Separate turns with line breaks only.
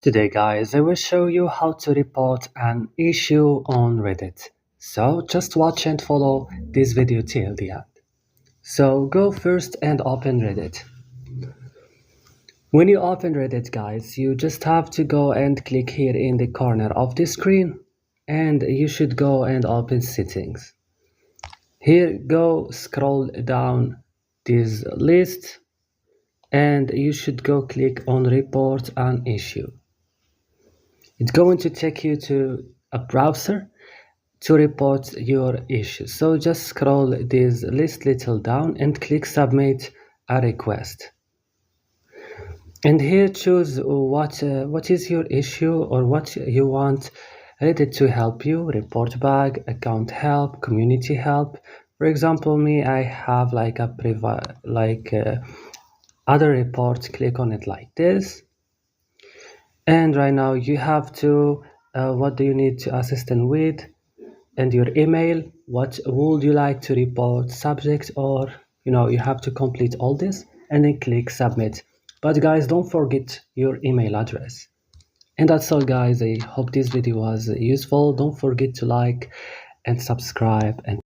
Today guys, I will show you how to report an issue on Reddit. So just watch and follow this video till the end. So go first and open Reddit. When you open Reddit guys, you just have to go and click here in the corner of the screen and you should go and open settings. Here go scroll down this list and you should go click on report an issue. It's going to take you to a browser to report your issue. So just scroll this list little down and click submit a request. And here choose what is your issue or what you want Reddit to help you. Report bug, account help, community help. For example, me, I have like a other report. Click on it like this. And right now you have to what do you need to assistant with and your email, what would you like to report, subject, or you have to complete all this and then click submit. But guys, don't forget your email address. And that's all guys. I hope this video was useful. Don't forget to like and subscribe and